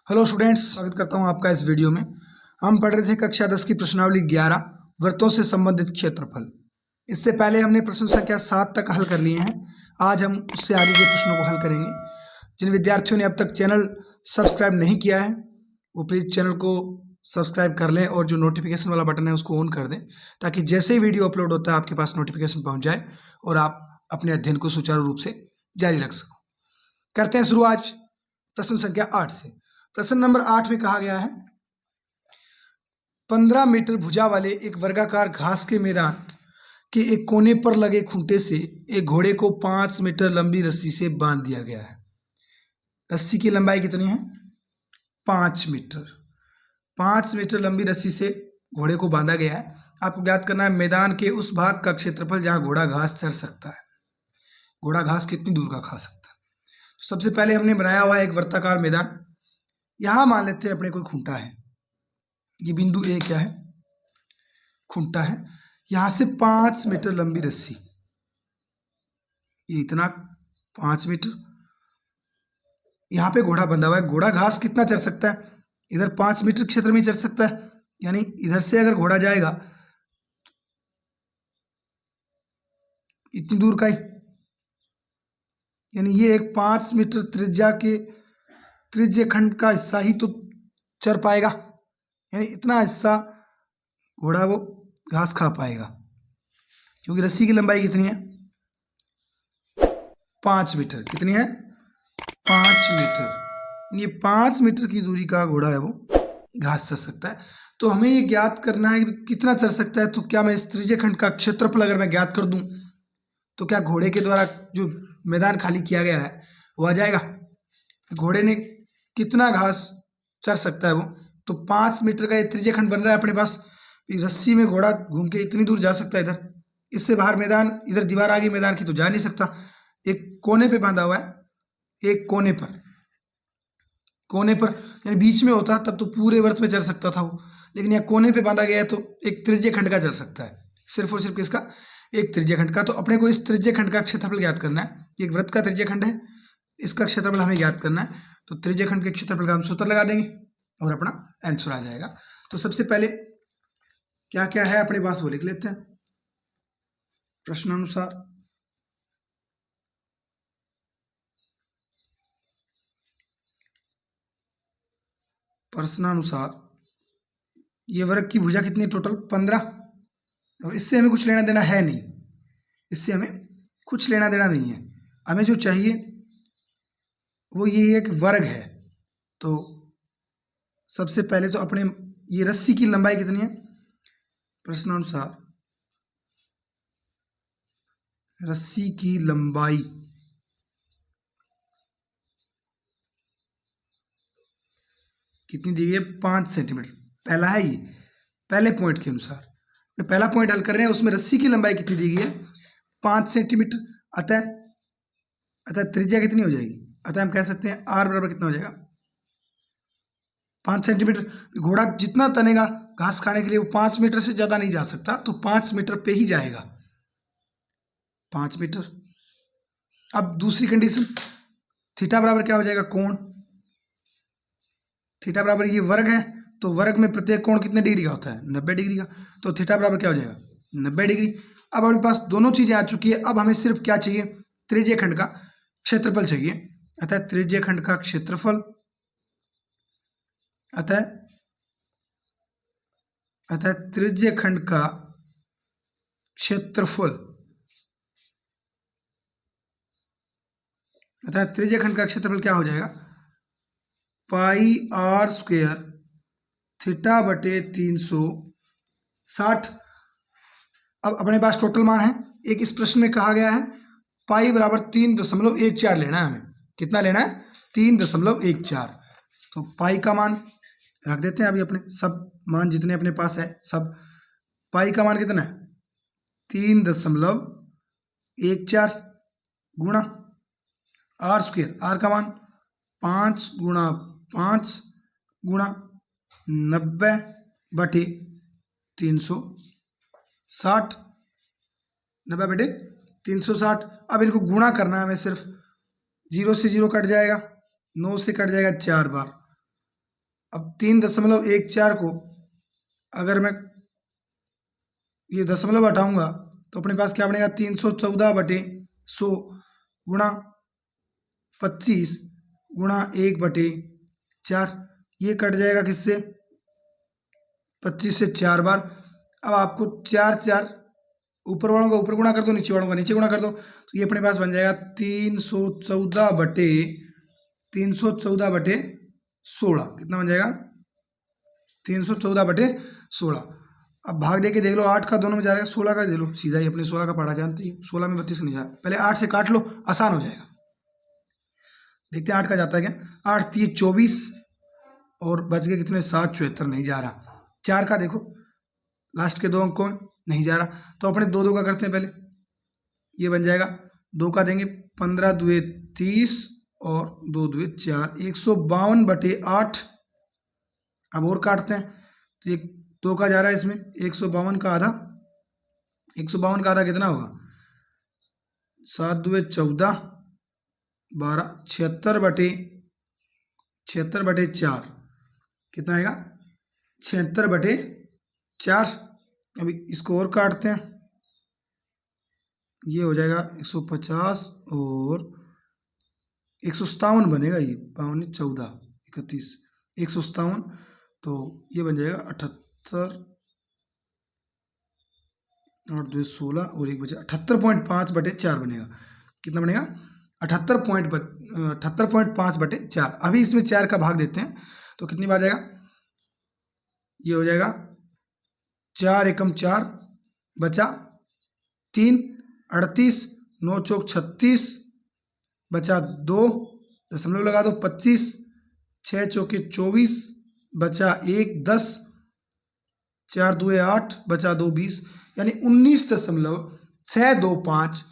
Hello students, स्वागत करता हूं आपका इस वीडियो में। हम पढ़ रहे थे कक्षा 10 की प्रश्नावली 11 वृत्तों से संबंधित क्षेत्रफल। इससे पहले हमने प्रश्न संख्या 7 तक हल कर लिए हैं। आज हम उससे आगे के प्रश्नों को हल करेंगे। जिन विद्यार्थियों ने अब तक चैनल सब्सक्राइब नहीं किया है वो प्लीज़ चैनल को सब्सक्राइब कर लें और जो नोटिफिकेशन वाला बटन है उसको ऑन कर दें, ताकि जैसे ही वीडियो अपलोड होता है आपके पास नोटिफिकेशन पहुँच जाए और आप अपने अध्ययन को सुचारू रूप से जारी रख सको। करते हैं शुरू आज प्रश्न संख्या 8 से। प्रश्न नंबर 8 में कहा गया है 15 मीटर भुजा वाले एक वर्गाकार घास के मैदान के एक कोने पर लगे खूंटे से एक घोड़े को 5 मीटर लंबी रस्सी से बांध दिया गया है। रस्सी की लंबाई कितनी है? 5 मीटर। 5 मीटर लंबी रस्सी से घोड़े को बांधा गया है। आपको ज्ञात करना है मैदान के उस भाग का क्षेत्रफल जहां घोड़ा घास चर सकता है। घोड़ा घास कितनी दूर का खा सकता है? तो सबसे पहले हमने बनाया हुआ है एक वृत्ताकार मैदान। यहां मान लेते हैं अपने कोई खूंटा है। ये बिंदु ए क्या है? खूंटा है। यहां से 5 मीटर लंबी रस्सी, ये इतना 5 मीटर। यहां पे घोड़ा बंधा हुआ है। घोड़ा घास कितना चर सकता है? इधर 5 मीटर क्षेत्र में चर सकता है, यानी इधर से अगर घोड़ा जाएगा इतनी दूर का ही, यानी ये एक 5 मीटर त्रिज्या के त्रिज्य खंड का हिस्सा ही तो चर पाएगा, यानी इतना हिस्सा घोड़ा वो घास खा पाएगा, क्योंकि रस्सी की लंबाई कितनी है? 5 मीटर। कितनी है? 5 मीटर। ये 5 मीटर की दूरी का घोड़ा है वो घास चर सकता है। तो हमें ये ज्ञात करना है कि कितना चर सकता है। तो क्या मैं इस त्रिज्य खंड का क्षेत्रफल अगर मैं ज्ञात कर दूं तो क्या घोड़े के द्वारा जो मैदान खाली किया गया है वो आ जाएगा? घोड़े ने कितना घास चर सकता है वो? तो 5 मीटर का ये त्रिज्य खंड बन रहा है अपने पास। रस्सी में घोड़ा घूम के इतनी दूर जा सकता है इधर, इससे बाहर मैदान, इधर दीवार आ गई मैदान की तो जा नहीं सकता। एक कोने पे बांधा हुआ है, एक कोने पर यानी बीच में होता तब तो पूरे वर्त में चल सकता था वो, लेकिन यहाँ कोने पे बांधा गया है तो एक त्रिज्य खंड का चल सकता है, सिर्फ और सिर्फ किसका? एक त्रिज्य खंड का। तो अपने को इस त्रिज्य खंड का क्षेत्रफल ज्ञात करना है। एक वृत्त का त्रिज्य खंड है, इसका क्षेत्रफल हमें ज्ञात करना है। तो त्रिज्य खंड के क्षेत्रफल का हम सूत्र लगा देंगे और अपना आंसर आ जाएगा। तो सबसे पहले क्या क्या है अपने पास वो लिख लेते हैं प्रश्नानुसार। प्रश्नानुसार ये वर्ग की भुजा कितनी? टोटल 15। और इससे हमें कुछ लेना देना है नहीं, इससे हमें कुछ लेना देना नहीं है। हमें जो चाहिए वो ये एक वर्ग है। तो सबसे पहले तो अपने ये रस्सी की लंबाई कितनी है? प्रश्नानुसार रस्सी की लंबाई कितनी दी गई है? 5 सेंटीमीटर। पहला है ये, पहले पॉइंट के अनुसार पहला पॉइंट हल कर रहे हैं, उसमें रस्सी की लंबाई कितनी दी गई है? 5 सेंटीमीटर। अतः त्रिज्या कितनी हो जाएगी? अतः हम कह सकते हैं आर बराबर कितना हो जाएगा? 5 सेंटीमीटर। घोड़ा जितना तनेगा घास खाने के लिए वो 5 मीटर से ज्यादा नहीं जा सकता, तो 5 मीटर पे ही जाएगा, 5 मीटर। अब दूसरी कंडीशन, थीटा बराबर क्या हो जाएगा? कोण। थीटा बराबर ये वर्ग है, तो वर्ग में प्रत्येक कोण कितने डिग्री का होता है? 90 डिग्री का। तो थीटा बराबर क्या हो जाएगा? 90 डिग्री। अब हमारे पास दोनों चीजें आ चुकी है। अब हमें सिर्फ क्या चाहिए? त्रिज्य खंड का क्षेत्रफल चाहिए। अतः त्रिज्य खंड का क्षेत्रफल, अतः त्रिज्य खंड का क्षेत्रफल, अतः त्रिज्य खंड का क्षेत्रफल क्या हो जाएगा? पाई आर स्क्वायर थीटा बटे 360। अब अपने पास टोटल मान है। एक इस प्रश्न में कहा गया है पाई बराबर 3.14 लेना है हमें। कितना लेना है? 3.14। तो पाई का मान रख देते हैं अभी अपने सब मान जितने अपने पास है सब। पाई का मान कितना है? 3.14 गुणा आर स्क्वायर, आर का मान 5 गुणा 5 गुणा 90 बटे 360, 90 बटे 360। अब इनको गुणा करना है हमें सिर्फ। 0 से 0 कट जाएगा, 9 से कट जाएगा 4 बार, अब 3.14 को अगर मैं ये दशमलव हटाऊंगा तो अपने पास क्या बनेगा, 314/100 गुणा 25 गुणा 1/4। ये कट जाएगा किससे, 25 से 4 बार। अब आपको 4 ऊपर वालों का ऊपर गुणा कर दो, नीचे वालों का नीचे गुणा कर दो, तो ये अपने पास बन जाएगा 314/16। कितना बन जाएगा, 314/16। अब भाग दे के देख लो, 8 का दोनों में जा रहा है, 16 का दे लो, सीधा ही अपने 16 का पढ़ा जानती है, 16 में 32 नहीं जा रहा, पहले 8 से काट लो, आसान हो जाएगा। देखते हैं 8 का जाता है क्या, 8 3 24 और बच गए कितने, 7 74 नहीं जा रहा। 4 का देखो, लास्ट के 2 अंकों में नहीं जा रहा, तो अपने 2 2 का करते हैं पहले, ये बन जाएगा 2 का देंगे, 15 2 30 और 2 2 4, 152/8। अब और काटते हैं, तो ये 2 का जा रहा है इसमें, 152 का आधा, 152 का आधा कितना होगा, 7 2 14 12, 76/4 कितना आएगा, 76/4। अभी इसको और काटते हैं, ये हो जाएगा 150 और 157 बनेगा, ये 52 14 31 157, तो ये बन जाएगा 78 8 2 16 और 1 बचे 78.5/4 बनेगा। कितना बनेगा, 78.5/4। अभी इसमें 4 का भाग देते हैं तो कितनी बार जाएगा, ये हो जाएगा 4 एकम 4 बचा 3 38 9 चौक 36 बचा 2 दशमलव लगा दो 25 6 चौके 24 बचा 1 10 4 2 8 बचा 2 20, यानी 19.625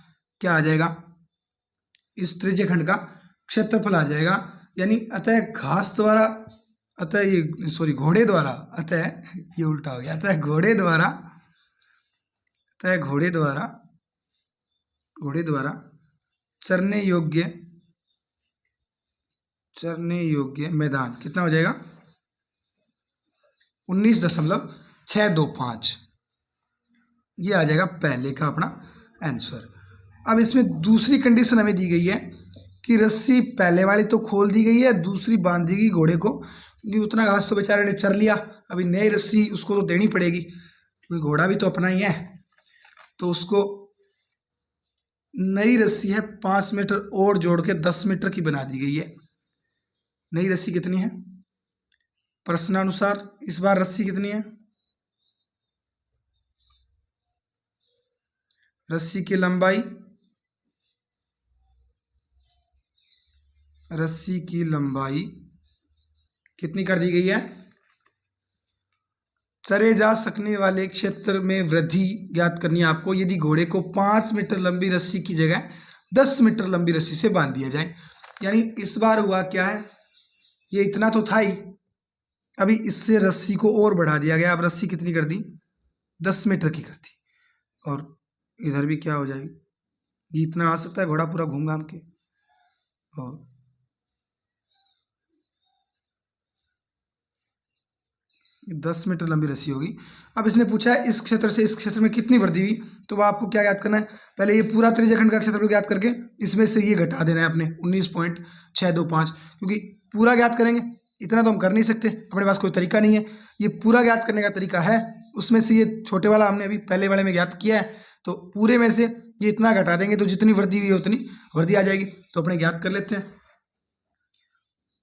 क्या आ जाएगा, इस त्रिज्यखंड का क्षेत्रफल आ जाएगा। यानी अतः घास द्वारा, अतः ये सॉरी घोड़े द्वारा, अतः ये उल्टा हो गया, अतः घोड़े द्वारा चरने योग्य मैदान कितना हो जाएगा, 19.625। ये आ जाएगा पहले का अपना आंसर। अब इसमें दूसरी कंडीशन हमें दी गई है कि रस्सी पहले वाली तो खोल दी गई है, दूसरी बांध दी गई घोड़े को, क्योंकि उतना घास तो बेचारे ने चर लिया, अभी नई रस्सी उसको तो देनी पड़ेगी, क्योंकि घोड़ा भी तो अपना ही है, तो उसको नई रस्सी है 5 मीटर और जोड़ के 10 मीटर की बना दी गई है। नई रस्सी कितनी है, प्रश्नानुसार इस बार रस्सी कितनी है, रस्सी की लंबाई कितनी कर दी गई है, चरे जा सकने वाले क्षेत्र में वृद्धि ज्ञात करनी है आपको, यदि घोड़े को 5 मीटर लंबी रस्सी की जगह 10 मीटर लंबी रस्सी से बांध दिया जाए। यानी इस बार हुआ क्या है, ये इतना तो था ही, अभी इससे रस्सी को और बढ़ा दिया गया, अब रस्सी कितनी कर दी, 10 मीटर की कर दी, और इधर भी क्या हो जाएगी, ये इतना आ सकता है घोड़ा पूरा घूम घाम के, और 10 मीटर लंबी रस्सी होगी। अब इसने पूछा है इस क्षेत्र से इस क्षेत्र में कितनी वृद्धि हुई, तो आपको क्या ज्ञात करना है, पहले ये पूरा त्रिज्यखंड का क्षेत्रफल ज्ञात करके इसमें से ये घटा देना है अपने 19.625, क्योंकि पूरा ज्ञात करेंगे इतना तो हम कर नहीं सकते, अपने पास कोई तरीका नहीं है, ये पूरा ज्ञात करने का तरीका है, उसमें से ये छोटे वाला हमने अभी पहले वाले में ज्ञात किया है, तो पूरे में से ये इतना घटा देंगे तो जितनी वृद्धि हुई है उतनी वृद्धि आ जाएगी। तो अपने ज्ञात कर लेते हैं,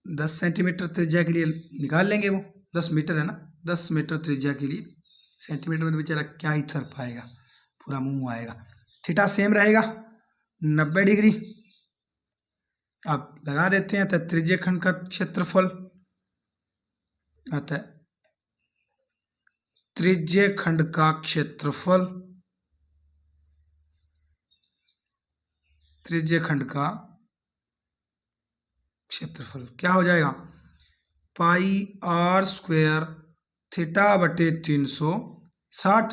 10 सेंटीमीटर त्रिज्या के लिए निकाल लेंगे, वो 10 मीटर है ना, 10 मीटर त्रिज्या के लिए सेंटीमीटर में तो बेचारा क्या ही चल पाएगा, पूरा मुंह आएगा। थीटा सेम रहेगा 90 डिग्री। अब लगा देते हैं, तो त्रिज्यखंड का क्षेत्रफल आता है, त्रिज्यखंड का क्षेत्रफल क्या हो जाएगा, पाई आर स्क्वायर थीटा बटे 360।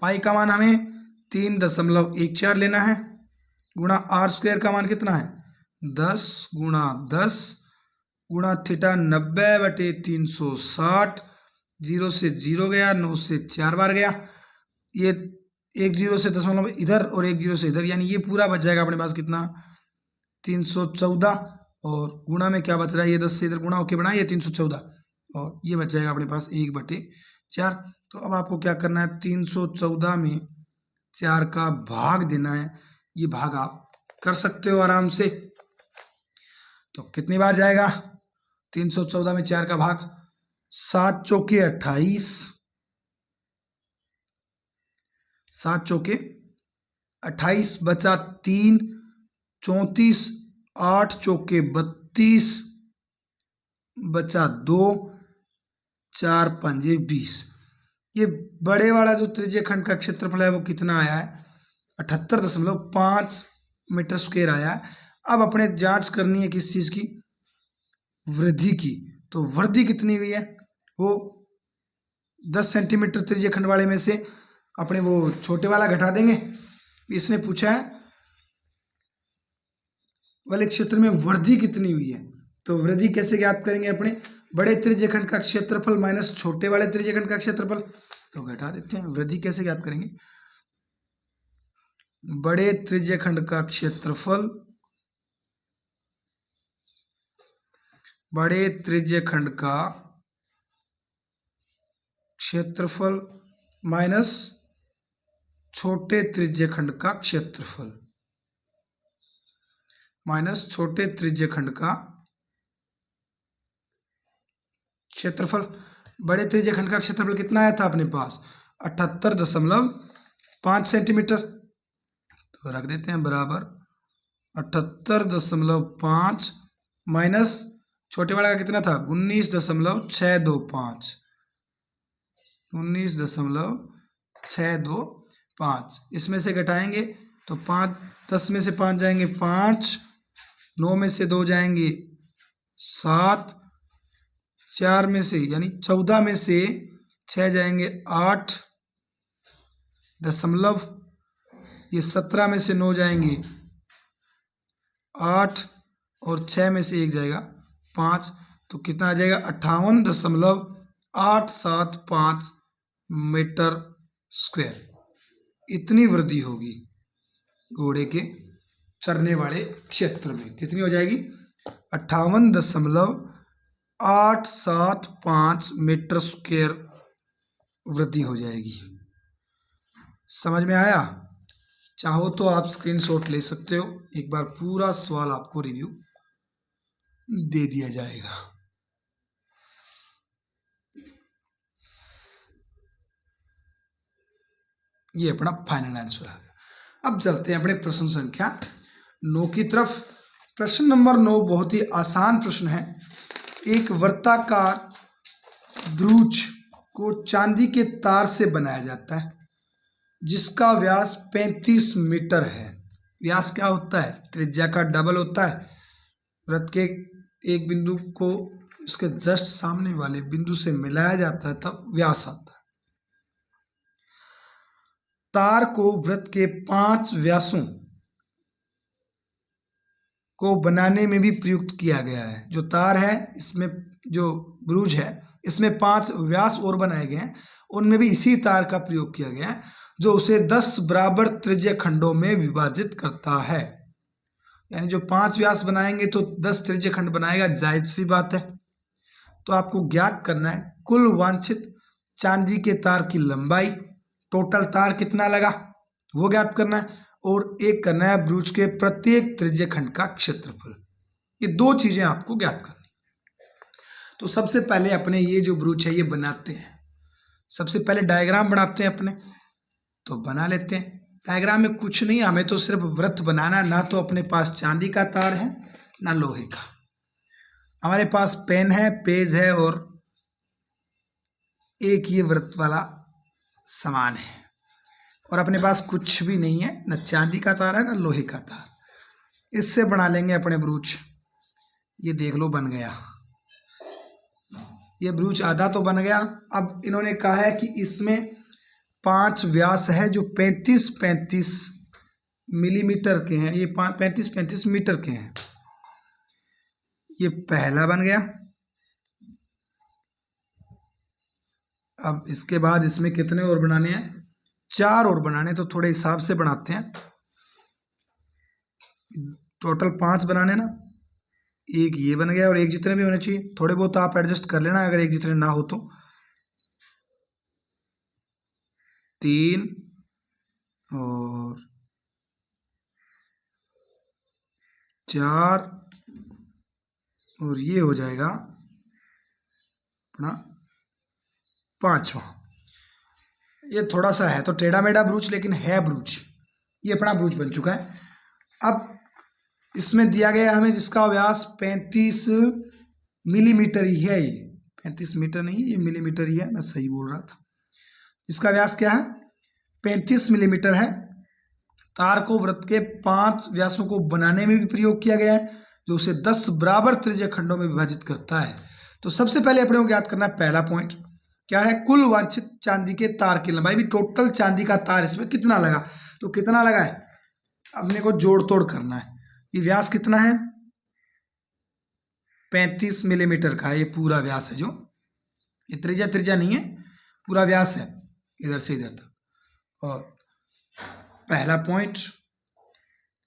पाई का मान हमें 3.14 लेना है, गुणा आर स्क्वायर का मान कितना है 10 गुणा 10 गुणा थीटा 90/360, 0 से 0 गया, 9 से 4 बार गया, ये एक 0 से दशमलव इधर और एक 0 से इधर, यानी ये पूरा बच जाएगा अपने पास कितना 314, और गुणा में क्या बच रहा है, ये 10 से इधर गुणा होके बना ये 314, और ये बच जाएगा अपने पास 1/4। तो अब आपको क्या करना है, 314 में 4 का भाग देना है। ये भाग आप कर सकते हो आराम से। तो कितनी बार जाएगा 314 में 4 का भाग, 7 चौके 28, 7 चौके 28 बचा 3, 34, 8 चौके 32 बचा 2, 4 पंजे 20। ये बड़े वाला जो त्रिज्य खंड का क्षेत्रफल है वो कितना आया है, 78.5 मीटर स्क्वायर आया है। अब अपने जांच करनी है किस चीज की, वृद्धि की। तो वृद्धि कितनी हुई है, वो 10 सेंटीमीटर त्रिज्य खंड वाले में से अपने वो छोटे वाला घटा देंगे। इसने पूछा है वाले क्षेत्र में वृद्धि कितनी हुई है, तो वृद्धि कैसे ज्ञात करेंगे, अपने बड़े त्रिज्यखंड का क्षेत्रफल माइनस छोटे वाले त्रिज्यखंड का क्षेत्रफल। तो घटा देते हैं, वृद्धि कैसे ज्ञात करेंगे, बड़े त्रिज्यखंड का क्षेत्रफल, बड़े त्रिज्यखंड का क्षेत्रफल माइनस छोटे त्रिज्यखंड का क्षेत्रफल, माइनस छोटे त्रिज्यखंड का क्षेत्रफल। बड़े त्रिज्यखंड का क्षेत्रफल कितना आया था अपने पास, 78.5 सेंटीमीटर। तो रख देते हैं बराबर 78.5 माइनस छोटे वाला का कितना था 19.625, 19.625। इसमें से घटाएंगे तो 5, 10 में से 5 जाएंगे 5, 9 में से 2 जाएंगे 7, 4 में से यानी 14 में से 6 जाएंगे 8 दशमलव, ये 17 में से 9 जाएंगे 8, और 6 में से 1 जाएगा 5। तो कितना आ जाएगा 58.875 मीटर स्क्वायर। इतनी वृद्धि होगी घोड़े के चरने वाले क्षेत्र में। कितनी हो जाएगी 58.875 मीटर स्क्वायर वृद्धि हो जाएगी। समझ में आया? चाहो तो आप स्क्रीनशॉट ले सकते हो, एक बार पूरा सवाल आपको रिव्यू दे दिया जाएगा। ये अपना फाइनल आंसर है। अब चलते हैं अपने प्रश्न संख्या 9 की तरफ। प्रश्न नंबर 9 बहुत ही आसान प्रश्न है। एक वृत्ताकार ब्रूच को चांदी के तार से बनाया जाता है जिसका व्यास 35 मीटर है। व्यास क्या होता है, त्रिज्या का डबल होता है। वृत्त के एक बिंदु को उसके जस्ट सामने वाले बिंदु से मिलाया जाता है तब व्यास आता है। तार को वृत्त के 5 व्यासों को बनाने में भी प्रयुक्त किया गया है। जो तार है इसमें, जो ब्रूज है इसमें 5 व्यास और बनाए गए हैं, उनमें भी इसी तार का प्रयोग किया गया है जो उसे 10 बराबर त्रिज्य खंडों में विभाजित करता है। यानी जो 5 व्यास बनाएंगे तो 10 त्रिज्य खंड बनाएगा, जायज सी बात है। तो आपको ज्ञात करना है कुल वांछित चांदी के तार की लंबाई, टोटल तार कितना लगा वो ज्ञात करना है, और एक करना है ब्रूच के प्रत्येक त्रिज्य खंड का क्षेत्रफल। ये 2 चीजें आपको ज्ञात करनी। तो सबसे पहले अपने ये जो ब्रूच है ये बनाते हैं। सबसे पहले डायग्राम बनाते हैं अपने, तो बना लेते हैं। डायग्राम में कुछ नहीं, हमें तो सिर्फ वृत्त बनाना। ना तो अपने पास चांदी का तार है ना लोहे का, हमारे पास पेन है, पेज है और एक ये वृत्त वाला सामान है, और अपने पास कुछ भी नहीं है, न चांदी का तार है न लोहे का तार। इससे बना लेंगे अपने ब्रूच। ये देख लो बन गया, ये ब्रूच आधा तो बन गया। अब इन्होंने कहा है कि इसमें 5 व्यास है जो 35-35 मिलीमीटर के हैं। ये 35-35 मीटर के हैं। ये पहला बन गया। अब इसके बाद इसमें कितने और बनाने हैं? 4 और बनाने, तो थोड़े हिसाब से बनाते हैं। टोटल 5 बनाने ना, एक ये बन गया और एक जितने भी होने चाहिए। थोड़े बहुत आप एडजस्ट कर लेना अगर एक जितने ना हो तो। 3 और 4 और ये हो जाएगा अपना 5वां। ये थोड़ा सा है तो टेढ़ा मेढ़ा ब्रूच, लेकिन है ब्रूच। ये अपना ब्रूच बन चुका है। अब इसमें दिया गया है हमें जिसका व्यास 35 मिलीमीटर ही है। ये 35 मीटर नहीं है, ये मिलीमीटर ही है, मैं सही बोल रहा था। इसका व्यास क्या है? 35 मिलीमीटर है। तार को वृत्त के 5 व्यासों को बनाने में भी प्रयोग किया गया है, जो उसे 10 बराबर त्रिज्या खंडों में विभाजित करता है। तो सबसे पहले अपने को ज्ञात करना है पहला पॉइंट क्या है? कुल वांछित चांदी के तार की लंबाई। भी टोटल चांदी का तार इसमें कितना लगा, तो कितना लगा है अपने को जोड़ तोड़ करना है। ये व्यास कितना है? 35 मिलीमीटर का है। ये पूरा व्यास है, जो ये त्रिज्या नहीं है, पूरा व्यास है इधर से इधर तक। और पहला पॉइंट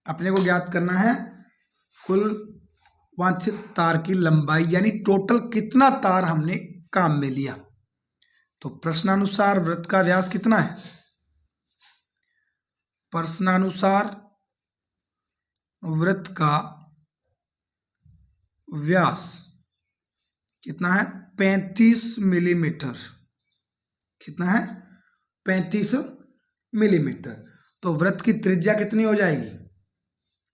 अपने को ज्ञात करना है कुल वांछित तार की लंबाई, यानी टोटल कितना तार हमने काम में लिया। तो प्रश्नानुसार वृत्त का व्यास कितना है? प्रश्नानुसार वृत्त का व्यास कितना है? 35 मिलीमीटर। कितना है? 35 मिलीमीटर। तो वृत्त की त्रिज्या कितनी हो जाएगी?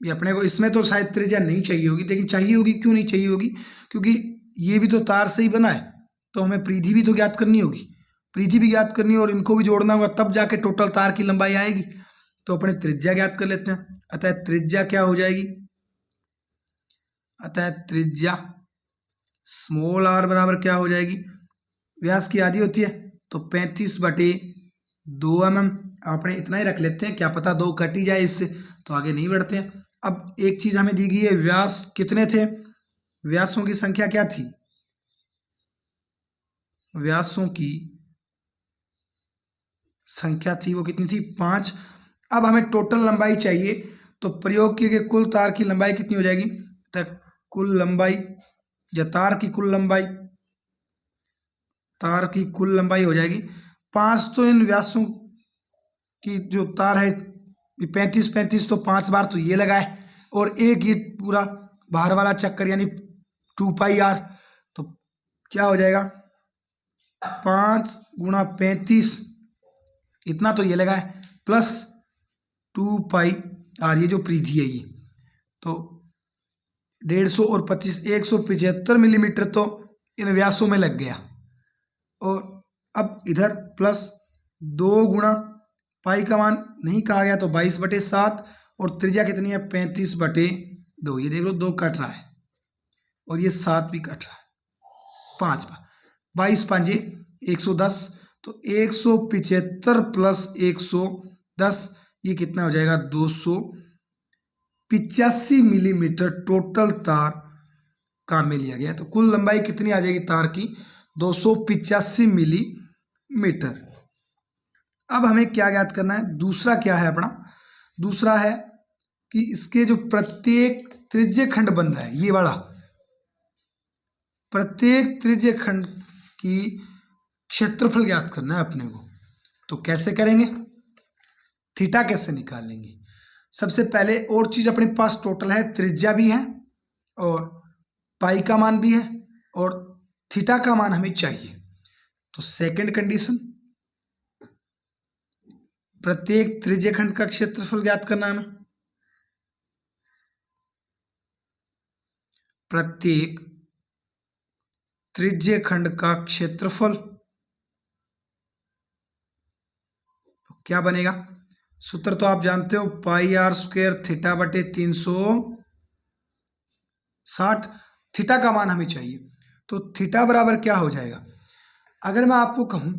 ये अपने को इसमें तो शायद त्रिज्या नहीं चाहिए होगी, लेकिन चाहिए होगी। क्यों नहीं चाहिए होगी? क्योंकि ये भी तो तार से ही बना है, तो हमें परिधि भी तो ज्ञात करनी होगी। परिधि भी ज्ञात करनी है और इनको भी जोड़ना होगा, तब जाके टोटल तार की लंबाई आएगी। तो अपने त्रिज्या ज्ञात कर लेते हैं। अतः त्रिज्या क्या हो जाएगी? अतः त्रिज्या स्मॉल आर बराबर क्या हो जाएगी? व्यास की आधी होती है, तो 35/2 mm। अपने इतना ही रख लेते हैं, क्या पता 2 कट ही जाए इससे, तो आगे नहीं बढ़ते हैं। अब एक चीज हमें दी गई है, व्यास कितने थे? व्यासों की संख्या क्या थी? व्यासों की संख्या थी, वो कितनी थी? 5। अब हमें टोटल लंबाई चाहिए, तो प्रयोग किए गए कुल तार की लंबाई कितनी हो जाएगी? तक कुल लंबाई या तार की कुल लंबाई, तार की कुल लंबाई हो जाएगी 5। तो इन व्यासों की जो तार है 35 तो 5 बार तो ये लगा है, और एक ये पूरा बाहर वाला चक्कर यानी 2πr। तो क्या हो जाएगा? 5 × 35 इतना तो ये लगा है, प्लस 2πr ये जो परिधि है ये, तो 150 और 25 175 मिलीमीटर तो इन व्यासों में लग गया। और अब इधर प्लस 2 × पाई का मान नहीं कहा गया, तो 22/7, और त्रिज्या कितनी है? 35/2। ये देख लो 2 कट रहा है और ये 7 भी कट रहा है। 5 बार 22 5 110, तो 175 प्लस 110 ये कितना हो जाएगा? 285 मिलीमीटर टोटल तार काम में लिया गया। तो कुल लंबाई कितनी आ जाएगी तार की? 285 मिलीमीटर। अब हमें क्या ज्ञात करना है? दूसरा क्या है अपना? दूसरा है कि इसके जो प्रत्येक त्रिज्य खंड बन रहा है, ये वाला प्रत्येक त्रिज्य खंड की क्षेत्रफल ज्ञात करना है अपने को। तो कैसे करेंगे? थीटा कैसे निकालेंगे? सबसे पहले और चीज अपने पास टोटल है, त्रिज्या भी है और पाई का मान भी है और थीटा का मान हमें चाहिए। तो सेकंड कंडीशन, प्रत्येक त्रिज्यखंड का क्षेत्रफल ज्ञात करना है हमें। प्रत्येक त्रिज्यखंड का क्षेत्रफल तो क्या बनेगा? सूत्र तो आप जानते हो, πr² θ/360। थीटा का मान हमें चाहिए, तो थीटा बराबर क्या हो जाएगा? अगर मैं आपको कहूं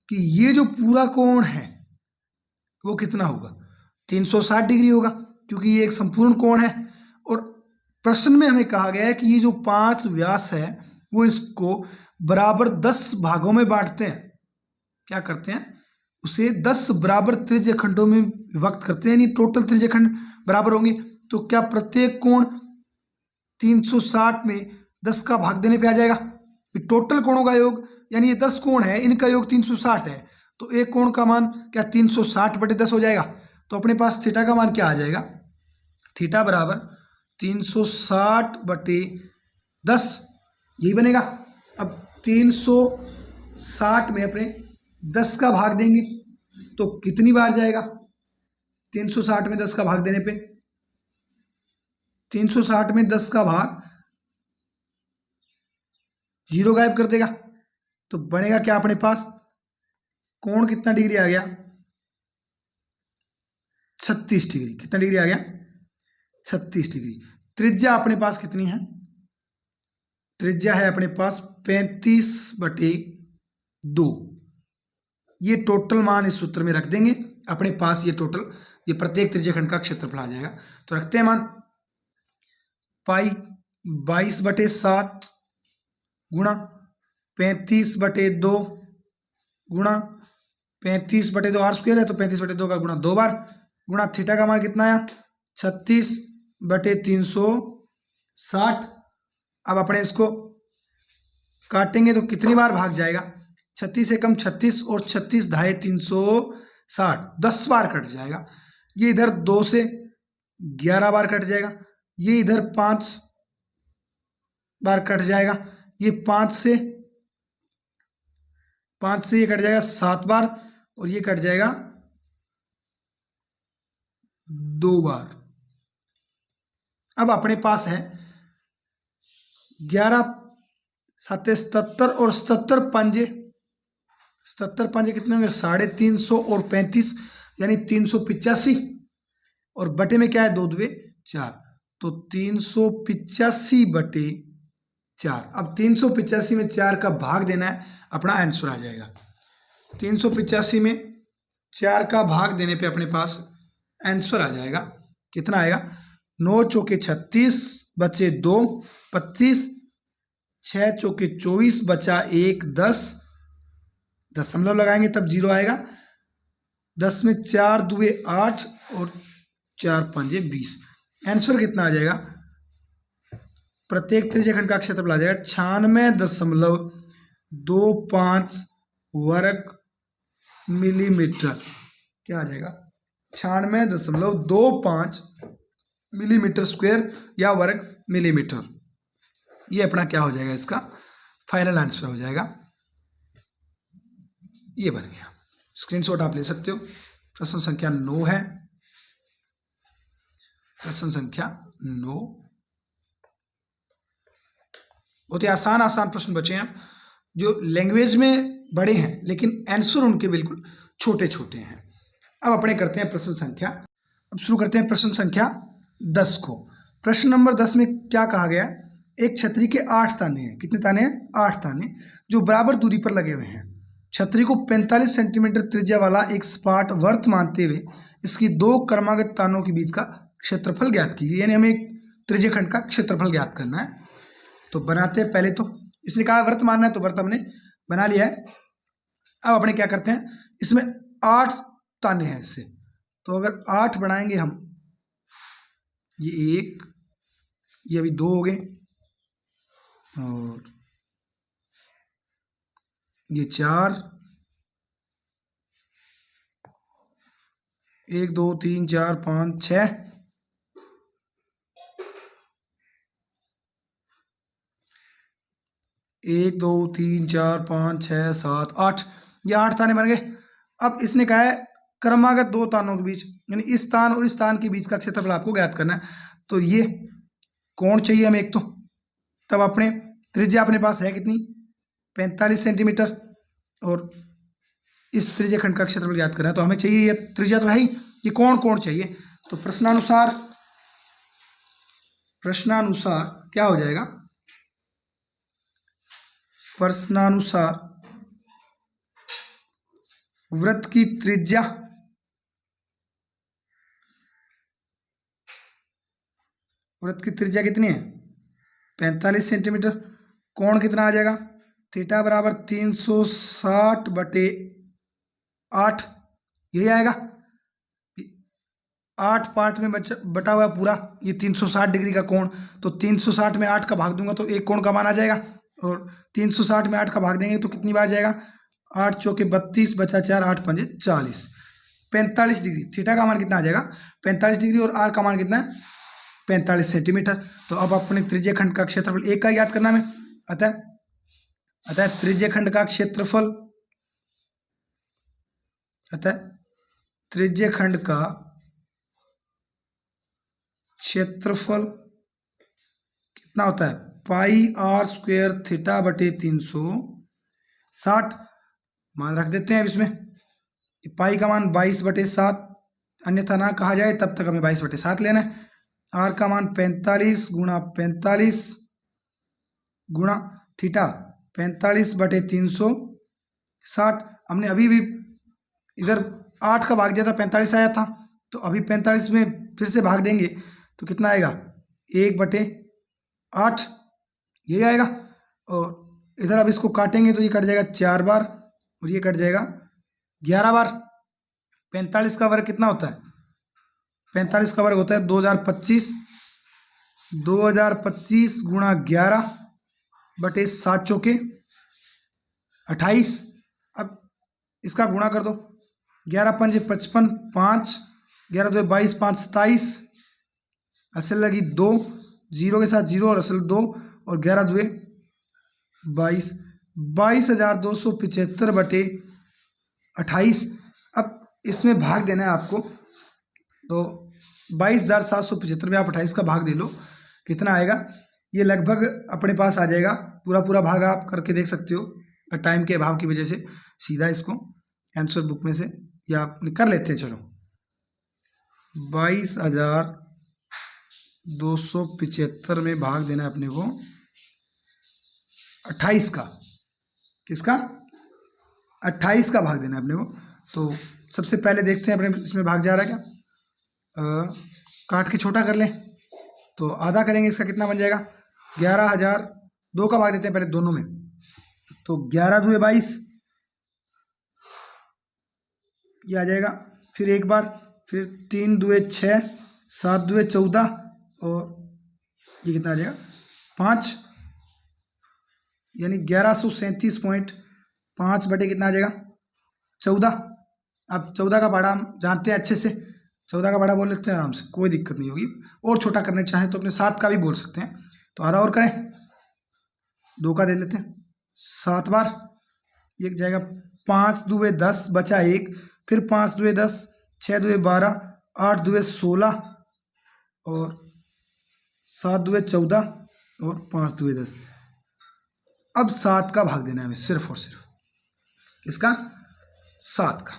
कि ये जो पूरा कोण है वो कितना होगा? 360 डिग्री होगा, क्योंकि ये एक संपूर्ण कोण है। और प्रश्न में हमें कहा गया है कि ये जो 5 व्यास है वो इसको बराबर 10 भागों में बांटते हैं। क्या करते हैं? उसे 10 बराबर त्रिज्य खंडों में विभक्त करते हैं, यानी टोटल त्रिज्य खंड बराबर होंगे। तो क्या प्रत्येक कोण 360 में 10 का भाग देने पे आ जाएगा? टोटल कोणों का योग, यानी ये 10 कोण है, इनका योग 360 है, तो एक कोण का मान क्या 360/10 हो जाएगा? तो अपने पास थीटा का मान क्या आ जाएगा? थीटा बराबर 360/10 यही बनेगा। अब 360 में अपने 10 का भाग देंगे तो कितनी बार जाएगा? 360 में 10 का भाग देने पे 360 में 10 का भाग 0 गायब कर देगा, तो बनेगा क्या अपने पास? कोण कितना डिग्री आ गया? 36 डिग्री। कितना डिग्री आ गया? 36 डिग्री। त्रिज्या अपने पास कितनी है? त्रिज्या है अपने पास 35/2। ये टोटल मान इस सूत्र में रख देंगे अपने पास। ये टोटल, ये प्रत्येक त्रिज्यखंड का क्षेत्रफल आ जाएगा। तो रखते हैं मान पाई 22/7 गुणा 35/2 गुणा 35/2 आर स्क्वायर है, तो 35/2 का गुणा 2 बार, गुणा थीटा का मान कितना आया? 36/360। अब अपने इसको काटेंगे तो कितनी बार भाग जाएगा? 36 से कम 36 और 36 ढाई 360, 10 बार कट जाएगा। ये इधर 2 से 11 बार कट जाएगा, ये इधर 5 बार कट जाएगा, ये 5 से ये कट जाएगा 7 बार, और ये कट जाएगा 2 बार। अब अपने पास है 11 7 77 और 77 पंजे, 77 पंजे कितने होंगे? 350 और 35 यानी 385, और बटे में क्या है? 2 दुए 4, तो 385/4। अब 385 में 4 का भाग देना है, अपना आंसर आ जाएगा। 385 में 4 का भाग देने पे अपने पास आंसर आ जाएगा। कितना आएगा? 9 चौके 36 बचे 2 25, 6 चौके 24 बचा 1 10, दशमलव लगाएंगे तब 0 आएगा। 10 में 4 दुए 8 और 4 पंजे 20। आंसर कितना आ जाएगा? प्रत्येक त्रिज्यखंड का क्षेत्रफल आ जाएगा 96.25 वर्ग मिलीमीटर। क्या आ जाएगा? 96.25 मिलीमीटर स्क्वायर या वर्ग मिलीमीटर। ये अपना क्या हो जाएगा? इसका फाइनल आंसर हो जाएगा। ये बन गया। स्क्रीनशॉट आप ले सकते हो। प्रश्न संख्या 9 है। प्रश्न संख्या 9। बहुत ही आसान प्रश्न बचे हैं जो लैंग्वेज में बड़े हैं, लेकिन आंसर उनके बिल्कुल छोटे छोटे हैं। अब अपने करते हैं प्रश्न संख्या, अब शुरू करते हैं प्रश्न संख्या 10 को। प्रश्न नंबर 10 में क्या कहा गया? एक छतरी के 8 ताने हैं। कितने ताने हैं? 8 ताने, जो बराबर दूरी पर लगे हुए हैं। छतरी को 45 सेंटीमीटर त्रिज्या वाला एक सपाट वर्त मानते हुए इसकी 2 क्रमागत तानों के बीच का क्षेत्रफल ज्ञात कीजिए। यानी हमें एक त्रिज्यखंड का क्षेत्रफल ज्ञात करना है। तो बनाते हैं। पहले तो इसने कहा वर्त मानना है, तो वर्त हमने बना लिया है। अब अपने क्या करते हैं, इसमें 8 ताने हैं इससे, तो अगर 8 बनाएंगे हम, ये 1, ये अभी 2 हो गए, और ये 4, 1 2 3 4 5 6, 1 2 3 4 5 6 7 8, ये 8 ताने बन गए। अब इसने कहा है क्रमागत 2 तानों के बीच, यानी इस तान और इस तान के बीच का क्षेत्रफल आपको ज्ञात करना है। तो ये कोण चाहिए हमें एक तो, तब अपने त्रिज्या अपने पास है कितनी? 45 सेंटीमीटर, और इस त्रिज्यखंड का क्षेत्रफल ज्ञात करना है, तो हमें चाहिए ये त्रिज्या तो है ही, ये कोण चाहिए। तो प्रश्नानुसार क्या हो जाएगा? प्रश्नानुसार वृत्त की त्रिज्या वृत्त की त्रिज्या कितनी है 45 सेंटीमीटर। कोण कितना आ जाएगा थीटा बराबर 360/8, यही आएगा। 8 पार्ट में बटा हुआ पूरा ये 360 डिग्री का कोण, तो 360 में 8 का भाग दूंगा तो एक कोण का मान आ जाएगा, और 360 में 8 का भाग देंगे तो कितनी बार जाएगा 8 चौके 32 बचा 4 8 पंजे 40, 45 डिग्री। थीटा का मान कितना आ जाएगा 45 डिग्री और आर का मान कितना है 45 सेंटीमीटर। तो अब अपने त्रिज्य खंड का क्षेत्रफल एक का याद करना है। अतः त्रिज्य खंड का क्षेत्रफल, त्रिज्य खंड का क्षेत्रफल कितना होता है पाई आर स्क्वायर थीटा बटे 360। मान रख देते हैं अब इसमें, पाई का मान 22/7, अन्यथा ना कहा जाए तब तक हमें 22/7 लेना है। आर का मान 45 गुणा 45 गुणा थीटा 45/360। हमने अभी भी इधर 8 का भाग दिया था 45 आया था, तो अभी 45 में फिर से भाग देंगे तो कितना आएगा 1/8, यही आएगा। और इधर अब इसको काटेंगे तो ये कट जाएगा 4 बार और ये कट जाएगा 11 बार। 45 का वर्ग कितना होता है 45 का वर्ग होता है 2025 गुणा 11/7 चौके 28। अब इसका गुणा कर दो, 11 पंजे 55, 5 11 2 22 5 27, असल लगी 2, जीरो के साथ जीरो और असल 2, और 11 2 22, 22,275/28। अब इसमें भाग देना है आपको, तो 22,775 में आप 28 का भाग दे लो, कितना आएगा ये लगभग अपने पास आ जाएगा। पूरा भाग आप करके देख सकते हो, टाइम के अभाव की वजह से सीधा इसको आंसर बुक में से या आप कर लेते हैं। चलो 22,275 में भाग देना है अपने को 28 का, किसका 28 का भाग देना है अपने को। तो सबसे पहले देखते हैं अपने इसमें भाग जा रहा है क्या, काट के छोटा कर लें तो आधा करेंगे, इसका कितना बन जाएगा 11,000। 2 का भाग देते हैं पहले दोनों में, तो 11 2 22 ये आ जाएगा, फिर एक बार, फिर 3 2 6, 7 2 14, और ये कितना आ जाएगा 5, यानी 1137.5 बटे कितना आ जाएगा 14। अब 14 का बड़ा हम जानते हैं अच्छे से, 14 का बड़ा बोल लेते हैं आराम से, कोई दिक्कत नहीं होगी। और छोटा करना चाहें तो अपने 7 का भी बोल सकते हैं, तो आधा और करें, 2 का दे लेते हैं 7 बार, एक जाएगा 5 2 10 बचा 1, फिर 5 2 10, 6 2 12, 8 2 16, और 7 2 14, और 5 2 10। अब 7 का भाग देना है हमें सिर्फ और सिर्फ, किसका 7 का।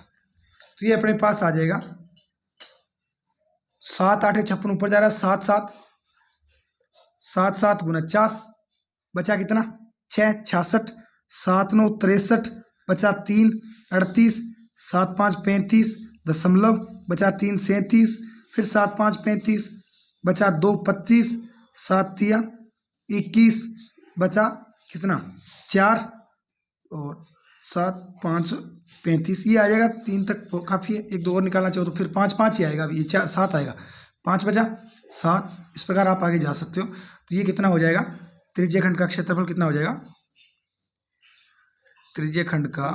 तो ये अपने पास आ जाएगा 7 8 56 ऊपर जा रहा है, 7 7 7 7 49, बचा कितना 6 66, 7 9 63, बचा 3 38, 7 5 35 दशमलव, बचा 3 37, फिर 7 5 35, बचा 2 25, 7 3 21, बचा कितना 4, और 7 5 35, ये आ जाएगा 3 तक काफ़ी है। 1 2 और निकालना चाहो तो फिर 5 5 ही आएगा, अभी ये 7 आएगा, 5 बचा 7। इस प्रकार आप आगे जा सकते हो। तो ये कितना हो जाएगा त्रिज्य खंड का क्षेत्रफल कितना हो जाएगा, त्रिज्य खंड का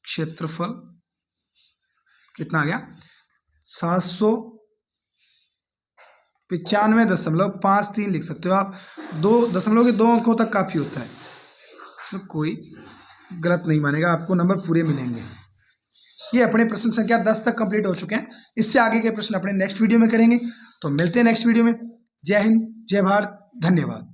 क्षेत्रफल कितना आ गया 795.53 लिख सकते हो आप। 2 दशमलव के 2 अंकों तक काफ़ी होता है, इसमें कोई गलत नहीं मानेगा, आपको नंबर पूरे मिलेंगे। ये अपने प्रश्न संख्या 10 तक कंप्लीट हो चुके हैं। इससे आगे के प्रश्न अपने नेक्स्ट वीडियो में करेंगे। तो मिलते हैं नेक्स्ट वीडियो में। जय हिंद, जय भारत, धन्यवाद।